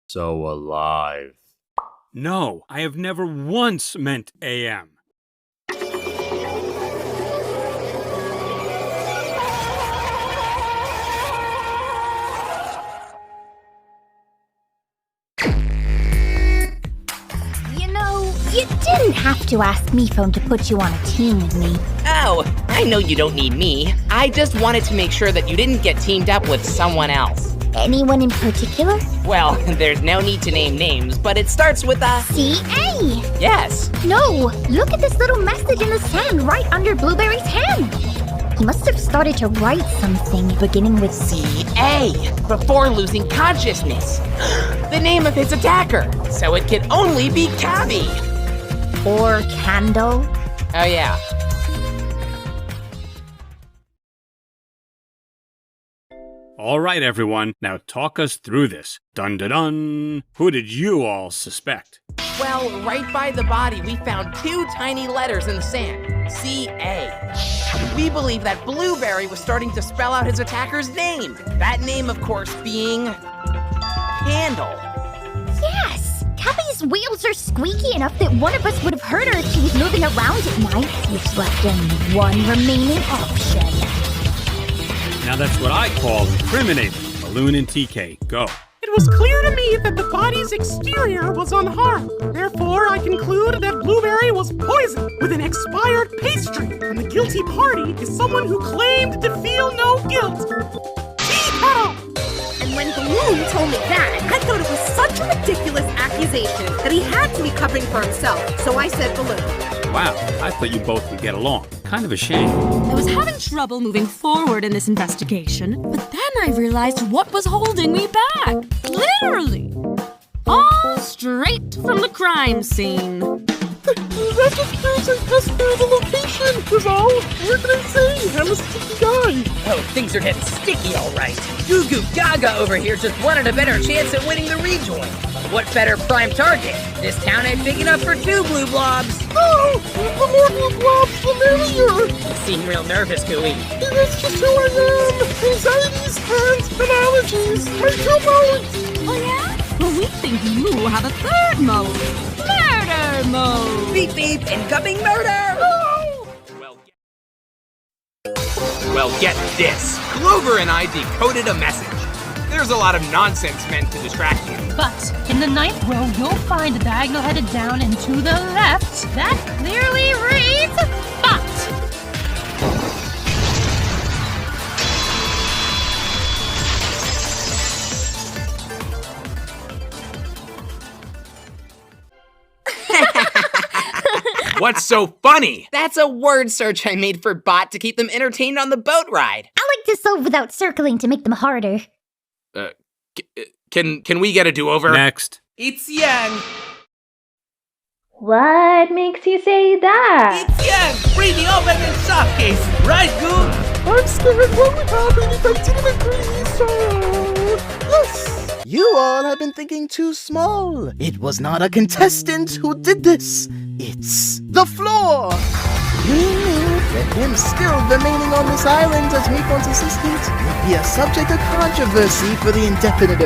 So alive. No, I have never once meant AM. You didn't have to ask MePhone to put you on a team with me. Oh, I know you don't need me. I just wanted to make sure that you didn't get teamed up with someone else. Anyone in particular? Well, there's no need to name names, but it starts with a... C.A. Yes. No, look at this little message in the sand right under Blueberry's hand. He must have started to write something beginning with C.A. before losing consciousness. The name of his attacker, so it could only be Cabby. Or Candle. Oh yeah. All right, everyone, now talk us through this. Dun-dun-dun. Who did you all suspect? Well, right by the body, we found 2 tiny letters in the sand. C.A. We believe that Blueberry was starting to spell out his attacker's name. That name, of course, being... Candle. Yes! Cabby's wheels are squeaky enough that one of us would have heard her if she was moving around at night, which left only one remaining option. Now that's what I call incriminating. Balloon and TK, go. It was clear to me that the body's exterior was unharmed. Therefore, I conclude that Blueberry was poisoned with an expired pastry, and the guilty party is someone who claimed to feel no guilt. Tea-kettle! And when Balloon told me that, I thought it was such a ridiculous accusation that he had to be covering for himself, so I said Balloon. Wow, I thought you both would get along. Kind of a shame. I was having trouble moving forward in this investigation, but then I realized what was holding me back. Literally. All straight from the crime scene. That just proves I passed through the location, is all. What can I say? I'm a sticky guy. Oh, things are getting sticky, all right. Goo Goo Gaga over here just wanted a better chance at winning the rejoin. What better prime target? This town ain't big enough for 2 blue blobs. Oh, the more blue blobs, the merrier. You seem real nervous, Gooey. That's just who I am. Anxieties and allergies. My 2 modes. Oh yeah? Well, we think you have a 3rd mode. Murder mode. Beep beep, incoming murder. Oh. Well, get this. Clover and I decoded a message. There's a lot of nonsense meant to distract you. But in the 9th row, you'll find a diagonal headed down and to the left. That clearly reads but. What's so funny? That's a word search I made for Bot to keep them entertained on the boat ride. I like to solve without circling to make them harder. Can we get a do-over? Next. It's Yang. What makes you say that? It's Yang. Bring the oven and soft case. Right, Goo? I'm scared what would happen if I didn't agree, so... Yes! You all have been thinking too small. It was not a contestant who did this. It's the floor. You knew that him still remaining on this island as Mikon's assistant would be a subject of controversy for the indefinite.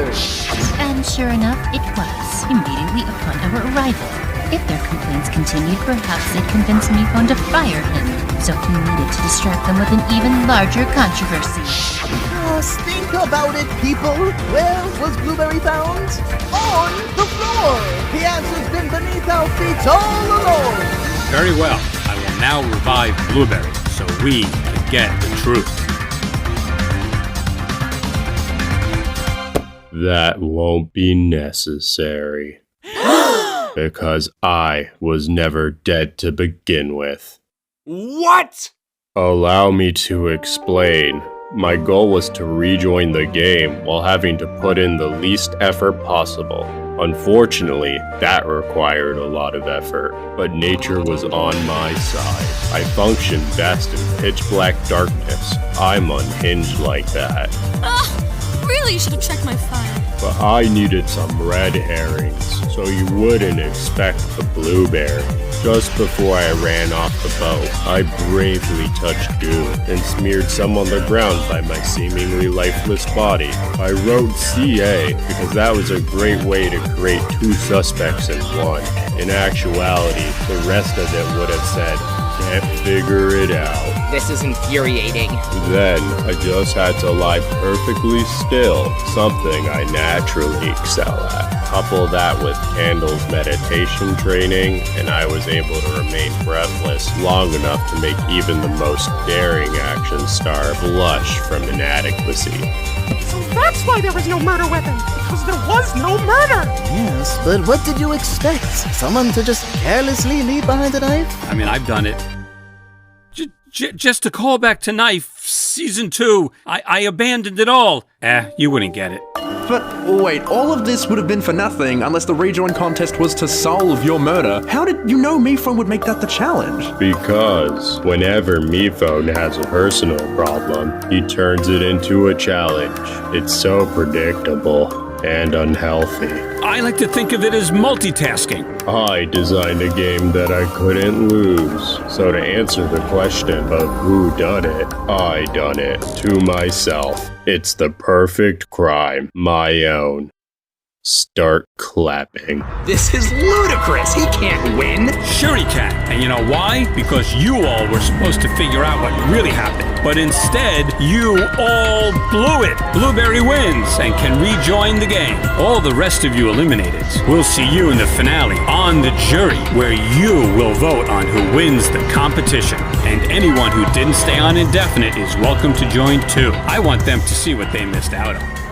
And sure enough, it was, immediately upon our arrival. If their complaints continued, perhaps they'd convince Mifon to fire him. So he needed to distract them with an even larger controversy. Just think about it, people. Where was Blueberry found? On the floor. The answer's been beneath our feet all along. Very well. I will now revive Blueberry so we can get the truth. That won't be necessary. Because I was never dead to begin with. What? Allow me to explain. My goal was to rejoin the game while having to put in the least effort possible. Unfortunately, that required a lot of effort, but nature was on my side. I function best in pitch black darkness. I'm unhinged like that. Really should have checked my file. but I needed some red herrings, so you wouldn't expect the blueberry. Just before I ran off the boat, I bravely touched goo and smeared some on the ground by my seemingly lifeless body. I wrote CA because that was a great way to create two suspects in one. In actuality, the rest of it would have said, "Can't figure it out." This is infuriating. Then, I just had to lie perfectly still, something I naturally excel at. Couple that with Candle's meditation training, and I was able to remain breathless long enough to make even the most daring action star blush from inadequacy. So that's why there was no murder weapon, because there was no murder! Yes, but what did you expect? Someone to just carelessly leave behind a knife? I mean, I've done it. Just to call back to Knife, Season 2, I abandoned it all. You wouldn't get it. But wait, all of this would have been for nothing unless the rejoin contest was to solve your murder. How did you know Mephone would make that the challenge? Because whenever Mephone has a personal problem, he turns it into a challenge. It's so predictable and unhealthy. I like to think of it as multitasking. I designed a game that I couldn't lose. So to answer the question of who done it, I done it to myself. It's the perfect crime, my own. Start clapping. This is ludicrous. He can't win. Sure he can. And you know why? Because you all were supposed to figure out what really happened. But instead, you all blew it. Blueberry wins and can rejoin the game. All the rest of you eliminated. We'll see you in the finale on the jury, where you will vote on who wins the competition. And anyone who didn't stay on indefinite is welcome to join too. I want them to see what they missed out on.